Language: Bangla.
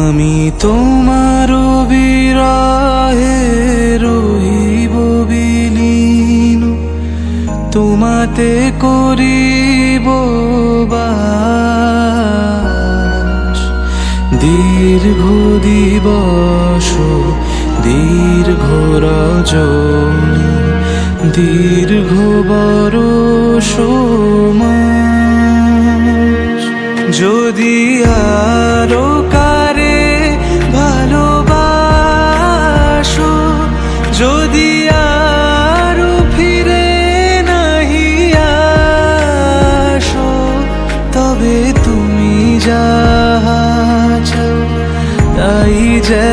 আমি তোমার বিরহে রহিব বিলীন, তোমাতে করিব বাস। দীর্ঘ দিবস দীর্ঘ রজনী, দীর্ঘ বরষ মাস। যদি আরো কারে ভালোবাসো, যদি আরো ফিরে নাহি আসো, তবে তুমি যাহা চাও তাই যে